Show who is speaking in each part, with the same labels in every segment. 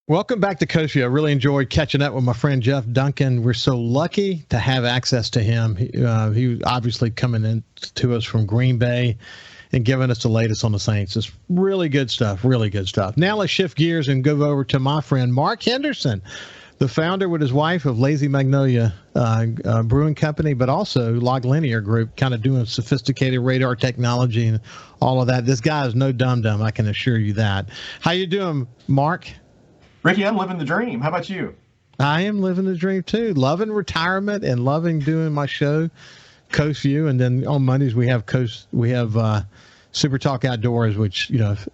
Speaker 1: Welcome back to Coast Vue. I really enjoyed catching up with my friend Jeff Duncan. We're so lucky to have access to him. He was obviously coming in to us from Green Bay and giving us the latest on the Saints. It's really good stuff, really good stuff. Now let's shift gears and go over to my friend Mark Henderson, the founder with his wife of Lazy Magnolia Brewing Company, but also Log Linear Group, kind of doing sophisticated radar technology and all of that. This guy is no dum-dum, I can assure you that. How you doing, Mark?
Speaker 2: Ricky, I'm living the dream. How about you?
Speaker 1: I am living the dream too. Loving retirement and loving doing my show, Coast Vue, and then on Mondays we have SuperTalk Outdoors, which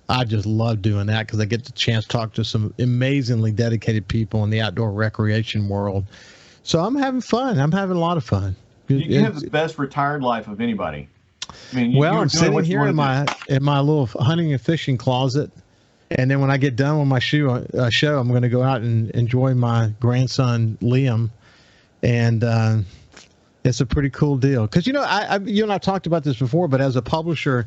Speaker 1: I just love doing that because I get the chance to talk to some amazingly dedicated people in the outdoor recreation world. So I'm having fun. I'm having a lot of fun.
Speaker 2: You have the best retired life of anybody. I mean,
Speaker 1: I'm sitting here in my little hunting and fishing closet. And then when I get done with my show, I'm going to go out and enjoy my grandson, Liam. And it's a pretty cool deal. Because, you and I talked about this before, but as a publisher,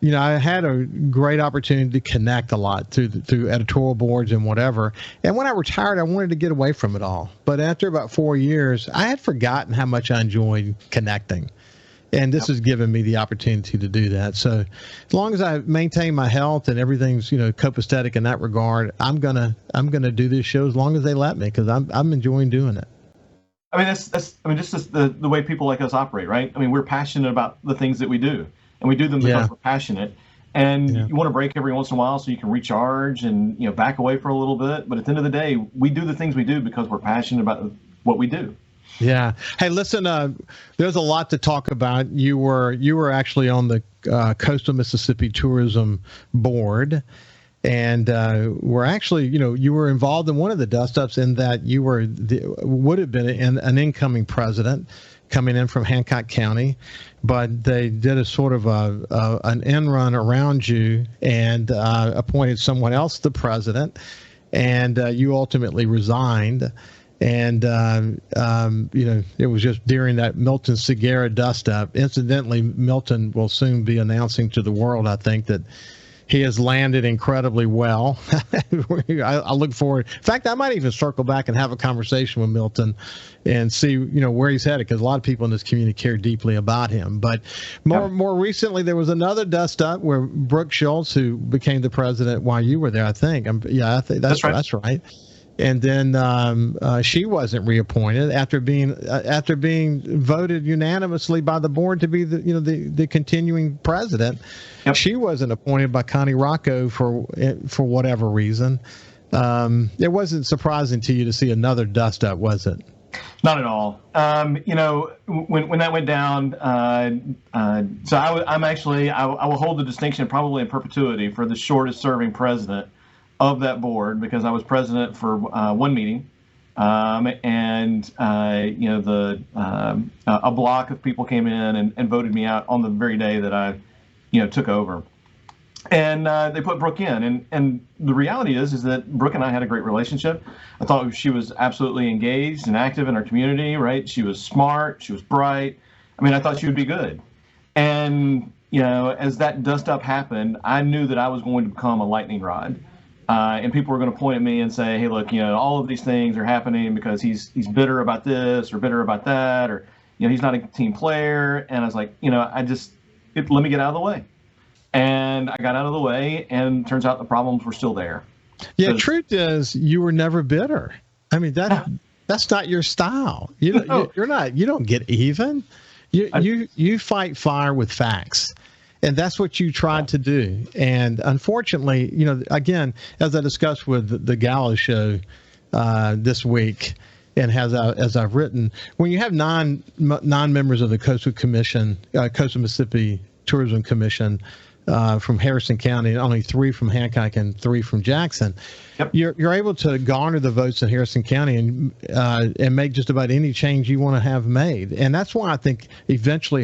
Speaker 1: I had a great opportunity to connect a lot through editorial boards and whatever. And when I retired, I wanted to get away from it all. But after about 4 years, I had forgotten how much I enjoyed connecting. And this has given me the opportunity to do that. So as long as I maintain my health and everything's, copacetic in that regard, I'm gonna do this show as long as they let me, because I'm enjoying doing it.
Speaker 2: I mean, this is the way people like us operate, right? I mean, we're passionate about the things that we do, and we do them because we're passionate. And you want to break every once in a while so you can recharge and back away for a little bit. But at the end of the day, we do the things we do because we're passionate about what we do.
Speaker 1: Yeah. Hey, listen, there's a lot to talk about. You were actually on the Coastal Mississippi Tourism Board, and were actually, you were involved in one of the dust-ups in that you would have been an incoming president coming in from Hancock County, but they did a sort of an end run around you and appointed someone else the president, and you ultimately resigned. And, it was just during that Milton Segura dust up. Incidentally, Milton will soon be announcing to the world, I think, that he has landed incredibly well. I look forward. In fact, I might even circle back and have a conversation with Milton and see, where he's headed, because a lot of people in this community care deeply about him. But more recently, there was another dust up where Brooke Schultz, who became the president while you were there, I think. I think that's right. That's right. And then she wasn't reappointed after being voted unanimously by the board to be the continuing president. Yep. She wasn't appointed by Connie Rocco for whatever reason. It wasn't surprising to you to see another dust up, was it?
Speaker 2: Not at all. When that went down, so I will hold the distinction probably in perpetuity for the shortest serving president of that board, because I was president for one meeting, and a block of people came in and voted me out on the very day that I took over, and they put Brooke in, and the reality is that Brooke and I had a great relationship. I thought she was absolutely engaged and active in our community, right? She was smart, she was bright. I mean, I thought she would be good. And as that dust up happened, I knew that I was going to become a lightning rod. And people were going to point at me and say, hey, look, all of these things are happening because he's bitter about this or bitter about that, or, he's not a team player. And I was like, let me get out of the way. And I got out of the way, and turns out the problems were still there.
Speaker 1: Yeah, truth is, you were never bitter. I mean, that's not your style. You're not. You don't get even. You fight fire with facts. And that's what you tried to do. And unfortunately, again, as I discussed with the Gala show this week, and as I've written, when you have non-members of the Coastal Mississippi Tourism Commission from Harrison County, only 3 from Hancock and 3 from Jackson, yep. You're able to garner the votes in Harrison County and make just about any change you want to have made. And that's why I think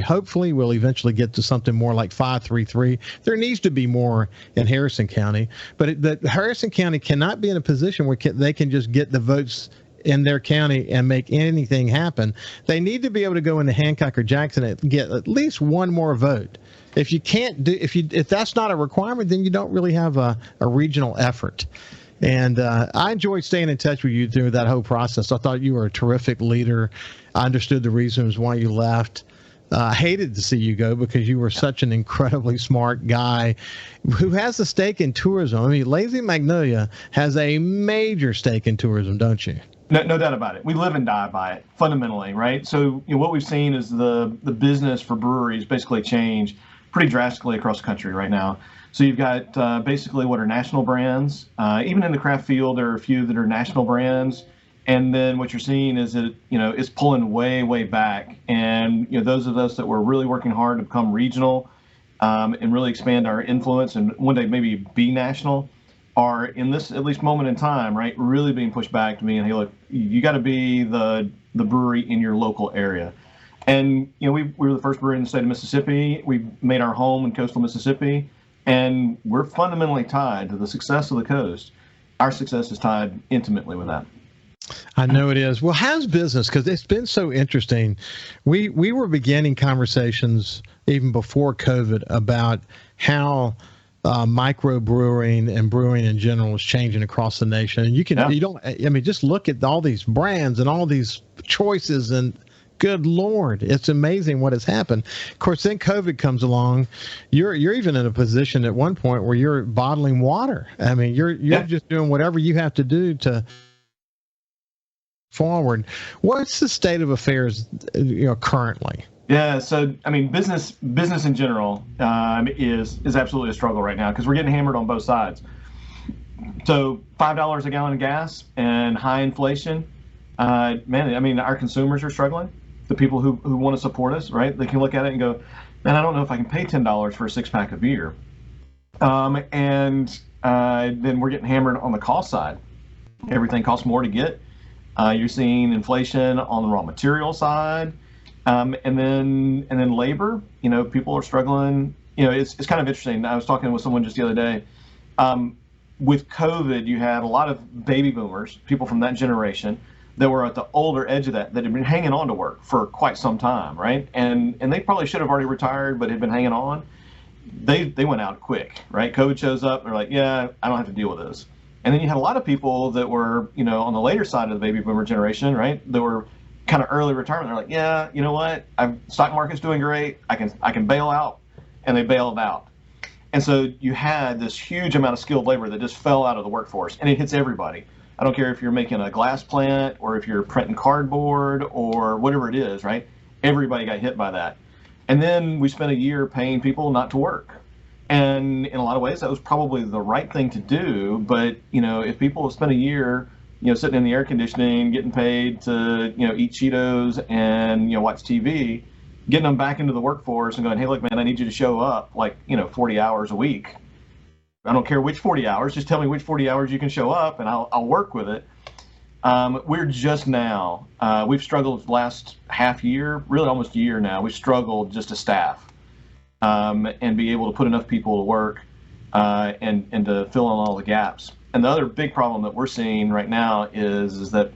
Speaker 1: hopefully we'll eventually get to something more like 5-3-3. There needs to be more in Harrison County, but Harrison County cannot be in a position where they can just get the votes in their county and make anything happen. They need to be able to go into Hancock or Jackson and get at least one more vote. If that's not a requirement, then you don't really have a regional effort. And I enjoyed staying in touch with you through that whole process. I thought you were a terrific leader. I understood the reasons why you left. I hated to see you go because you were such an incredibly smart guy who has a stake in tourism. I mean, Lazy Magnolia has a major stake in tourism, don't you?
Speaker 2: No doubt about it. We live and die by it, fundamentally, right? So what we've seen is the business for breweries basically change pretty drastically across the country right now. So you've got basically what are national brands. Even in the craft field, there are a few that are national brands. And then what you're seeing is that, it's pulling way, way back. And, those of us that were really working hard to become regional and really expand our influence and one day maybe be national are in this, at least moment in time, right, really being pushed back to me. And hey, look, you got to be the brewery in your local area. And, we were the first brewery in the state of Mississippi. We made our home in coastal Mississippi. And we're fundamentally tied to the success of the coast. Our success is tied intimately with that.
Speaker 1: I know it is. Well, how's business? Because it's been so interesting. We were beginning conversations even before COVID about how microbrewing and brewing in general is changing across the nation. And just look at all these brands and all these choices, and good Lord, it's amazing what has happened. Of course, then COVID comes along. You're even in a position at one point where you're bottling water. I mean, you're just doing whatever you have to do to forward. What's the state of affairs, currently?
Speaker 2: Yeah, so I mean, business in general is absolutely a struggle right now because we're getting hammered on both sides. So $5 a gallon of gas and high inflation, man. I mean, our consumers are struggling. The people who want to support us, right? They can look at it and go, man, I don't know if I can pay $10 for a 6-pack of beer. And then we're getting hammered on the cost side. Everything costs more to get. You're seeing inflation on the raw material side, and then labor. People are struggling. It's kind of interesting. I was talking with someone just the other day. With COVID, you had a lot of baby boomers, people from that generation, that were at the older edge of that had been hanging on to work for quite some time, right? And they probably should have already retired, but had been hanging on. They went out quick, right? COVID shows up, and they're like, yeah, I don't have to deal with this. And then you had a lot of people that were, on the later side of the baby boomer generation, right? That were kind of early retirement. They're like, yeah, you know what? Stock market's doing great. I can bail out, and they bailed out. And so you had this huge amount of skilled labor that just fell out of the workforce, and it hits everybody. I don't care if you're making a glass plant or if you're printing cardboard or whatever it is, right? Everybody got hit by that. And then we spent a year paying people not to work. And in a lot of ways, that was probably the right thing to do. But, if people have spent a year, sitting in the air conditioning, getting paid to, eat Cheetos and, watch TV, getting them back into the workforce and going, hey, look, man, I need you to show up 40 hours a week. I don't care which 40 hours. Just tell me which 40 hours you can show up and I'll work with it. We're just now, we've struggled the last half year, really almost a year now. We've struggled just to staff. And be able to put enough people to work and to fill in all the gaps. And the other big problem that we're seeing right now is that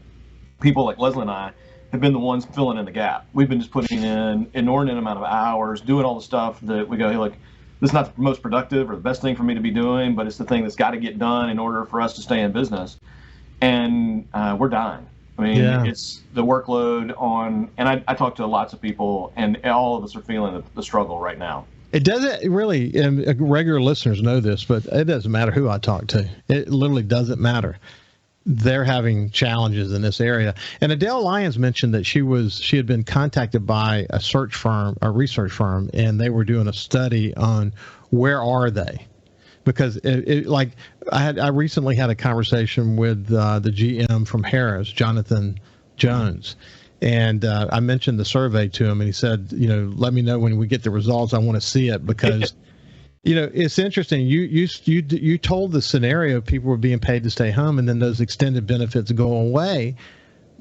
Speaker 2: people like Leslie and I have been the ones filling in the gap. We've been just putting in an inordinate amount of hours, doing all the stuff that we go, hey, look, this is not the most productive or the best thing for me to be doing, but it's the thing that's got to get done in order for us to stay in business. And we're dying. I mean, It's the workload on, and I talk to lots of people, and all of us are feeling the struggle right now.
Speaker 1: It doesn't really, and regular listeners know this, but it doesn't matter who I talk to. It literally doesn't matter. They're having challenges in this area. And Adele Lyons mentioned that she had been contacted by a research firm, and they were doing a study on where are they? Because I recently had a conversation with the GM from Harris, Jonathan Jones. And I mentioned the survey to him, and he said, let me know when we get the results. I want to see it because, it's interesting. You told the scenario people were being paid to stay home, and then those extended benefits go away.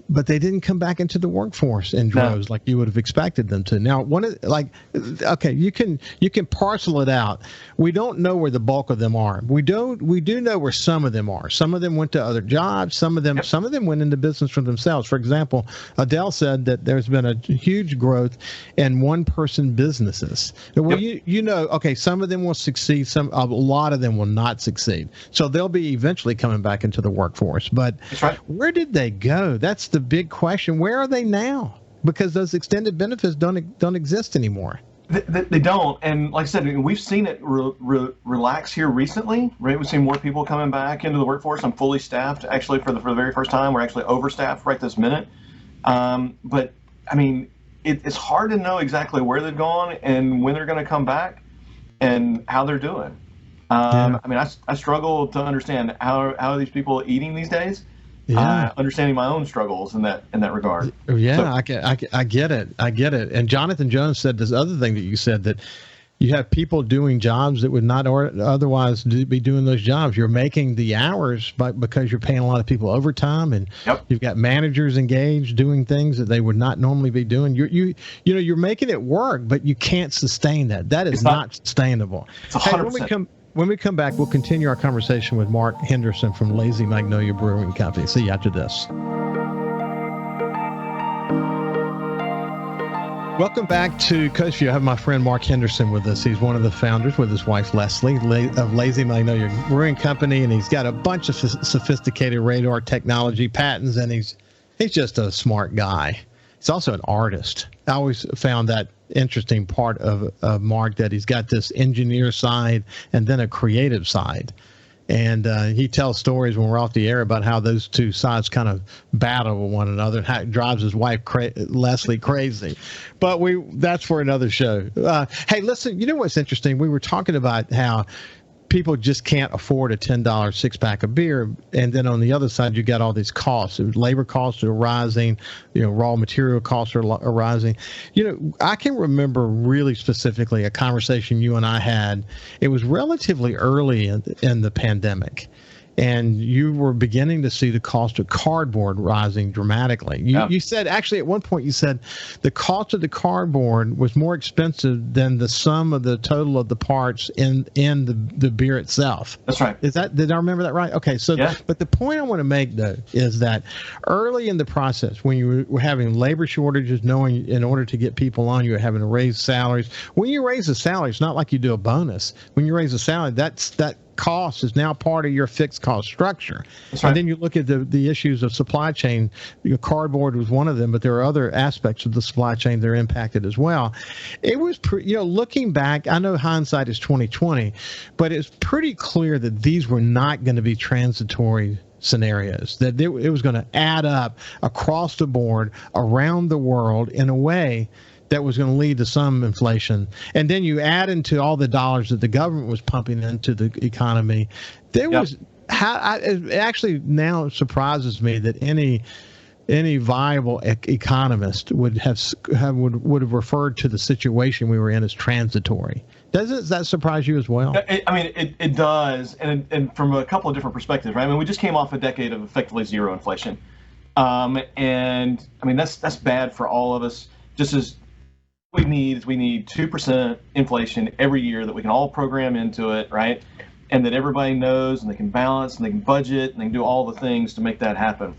Speaker 1: but they didn't come back into the workforce in droves like you would have expected them to. Now, okay, you can parcel it out. We don't know where the bulk of them are. We do know where some of them are. Some of them went to other jobs. Some of them went into business for themselves. For example, Adele said that there's been a huge growth in one-person businesses. Well, okay, some of them will succeed. A lot of them will not succeed. So they'll be eventually coming back into the workforce. But
Speaker 2: that's right.
Speaker 1: Where did they go? That's the big question. Where are they now? Because those extended benefits don't exist anymore.
Speaker 2: They don't. And like I said, we've seen it relax here recently, right? We've seen more people coming back into the workforce. I'm fully staffed, actually, for the very first time. We're actually overstaffed right this minute. But, I mean, it's hard to know exactly where they've gone and when they're going to come back and how they're doing. I mean, I struggle to understand how are these people eating these days. Understanding my own struggles in that regard.
Speaker 1: Yeah, so, I get it. And Jonathan Jones said this other thing that you said, that you have people doing jobs that would not otherwise be doing those jobs. You're making the hours because you're paying a lot of people overtime, and you've got managers engaged doing things that they would not normally be doing. You're making it work, but you can't sustain that. That is not sustainable.
Speaker 2: It's 100%.
Speaker 1: When we come back, we'll continue our conversation with Mark Henderson from Lazy Magnolia Brewing Company. See you after this. Welcome back to Coast Vue. I have my friend Mark Henderson with us. He's one of the founders with his wife Leslie of Lazy Magnolia Brewing Company, and he's got a bunch of sophisticated radar technology patents, and he's just a smart guy. He's also an artist. I always found that interesting part of Mark, that he's got this engineer side and then a creative side. And he tells stories when we're off the air about how those two sides kind of battle with one another and how it drives his wife, Leslie, crazy. But that's for another show. Hey, listen, you know what's interesting? We were talking about how people just can't afford a $10 six-pack of beer, and then on the other side you got all these costs. Labor costs are rising, raw material costs are rising. I can remember really specifically a conversation you and I had. It was relatively early in the pandemic, and you were beginning to see the cost of cardboard rising dramatically. You said, actually, at one point you said the cost of the cardboard was more expensive than the sum of the total of the parts in the beer itself.
Speaker 2: That's right.
Speaker 1: Did I remember that right? Okay. So, but the point I want to make, though, is that early in the process, when you were having labor shortages, knowing in order to get people on, you were having to raise salaries. When you raise a salary, it's not like you do a bonus. When you raise a salary, that cost is now part of your fixed cost structure. That's right. And then you look at the issues of supply chain. Cardboard was one of them, but there are other aspects of the supply chain that are impacted as well. It was, looking back, I know hindsight is 2020, but it's pretty clear that these were not going to be transitory scenarios, that it was going to add up across the board around the world in a way that was going to lead to some inflation. And then you add into all the dollars that the government was pumping into the economy. There was it actually now surprises me that any viable economist would have referred to the situation we were in as transitory. Does that surprise you as well?
Speaker 2: It does, and from a couple of different perspectives, right? I mean, we just came off a decade of effectively zero inflation, and I mean that's bad for all of us. Just as we need 2% inflation every year that we can all program into it, right? And that everybody knows, and they can balance, and they can budget, and they can do all the things to make that happen.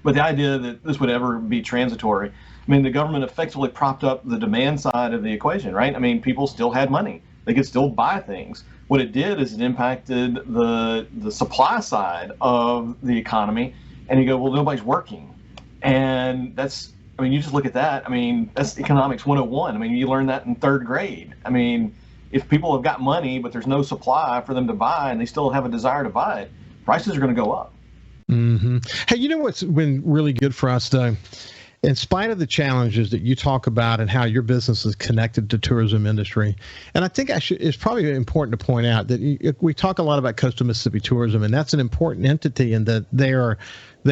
Speaker 2: But the idea that this would ever be transitory, I mean, the government effectively propped up the demand side of the equation, right? I mean, people still had money. They could still buy things. What it did is it impacted the supply side of the economy, and you go, well, nobody's working. And you just look at that. I mean, that's economics 101. I mean, you learn that in third grade. I mean, if people have got money, but there's no supply for them to buy, and they still have a desire to buy it, prices are going to go up.
Speaker 1: Mm-hmm. Hey, you know what's been really good for us, though? In spite of the challenges that you talk about and how your business is connected to tourism industry, and I think it's probably important to point out that we talk a lot about Coastal Mississippi Tourism, and that's an important entity in that they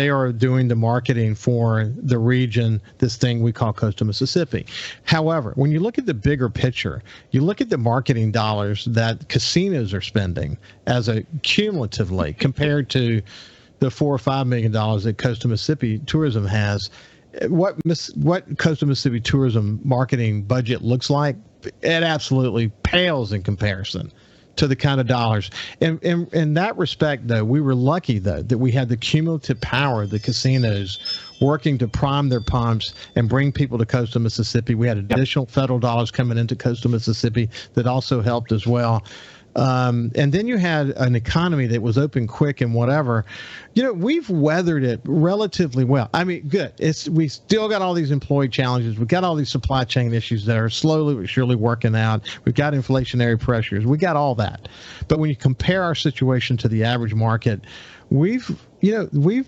Speaker 1: are doing the marketing for the region, this thing we call Coastal Mississippi. However, when you look at the bigger picture, you look at the marketing dollars that casinos are spending cumulatively compared to the $4 or $5 million that Coastal Mississippi Tourism has. What Coastal Mississippi Tourism marketing budget looks like, it absolutely pales in comparison to the kind of dollars. And in that respect, though, we were lucky, though, that we had the cumulative power of the casinos working to prime their pumps and bring people to coastal Mississippi. We had additional federal dollars coming into coastal Mississippi that also helped as well. And then you had an economy that was open quick and whatever. We've weathered it relatively well. I mean, good. We still got all these employee challenges. We've got all these supply chain issues that are slowly but surely working out. We've got inflationary pressures. We got all that. But when you compare our situation to the average market, we've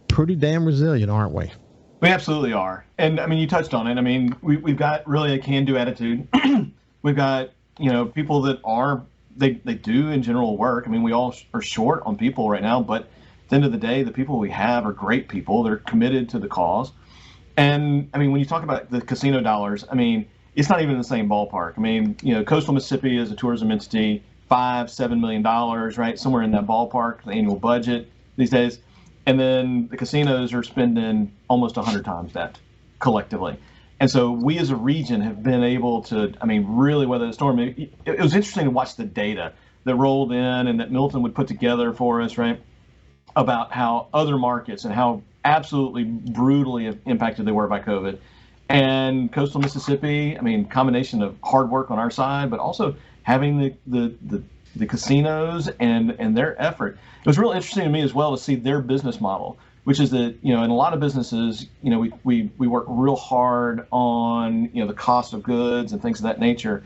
Speaker 1: pretty damn resilient, aren't we?
Speaker 2: We absolutely are. And I mean, you touched on it. I mean, we've got really a can-do attitude. We've got, people that are, they do in general work. I mean, we all are short on people right now, but at the end of the day, the people we have are great people. They're committed to the cause. And I mean, when you talk about the casino dollars, I mean, it's not even in the same ballpark. I mean, coastal Mississippi is a tourism entity, $5-7 million, right? Somewhere in that ballpark, the annual budget these days. And then the casinos are spending almost 100 times that collectively. And so we as a region have been able to, really weather the storm. It was interesting to watch the data that rolled in and that Milton would put together for us, right, about how other markets and how absolutely brutally impacted they were by COVID. And coastal Mississippi, combination of hard work on our side, but also having the casinos and their effort. It was real interesting to me as well to see their business model, which is that, in a lot of businesses, we work real hard on, the cost of goods and things of that nature.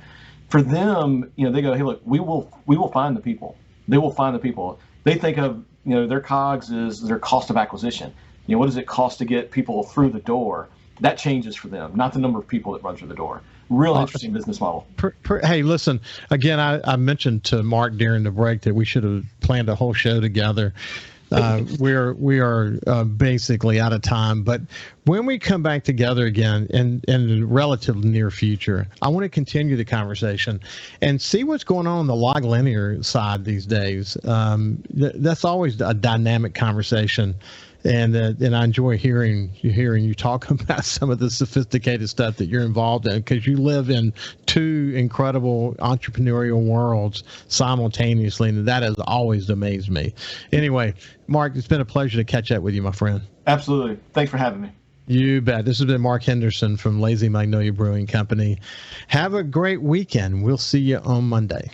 Speaker 2: For them, they go, hey, look, we will find the people. They will find the people. They think of, their COGS is their cost of acquisition. What does it cost to get people through the door? That changes for them, not the number of people that run through the door. Real interesting business model.
Speaker 1: Hey, listen, again, I mentioned to Mark during the break that we should have planned a whole show together. We are basically out of time, but when we come back together again in the relative near future, I want to continue the conversation and see what's going on the log linear side these days. That's always a dynamic conversation. And I enjoy hearing you talk about some of the sophisticated stuff that you're involved in, because you live in two incredible entrepreneurial worlds simultaneously, and that has always amazed me. Anyway, Mark, it's been a pleasure to catch up with you, my friend.
Speaker 2: Absolutely. Thanks for having me.
Speaker 1: You bet. This has been Mark Henderson from Lazy Magnolia Brewing Company. Have a great weekend. We'll see you on Monday.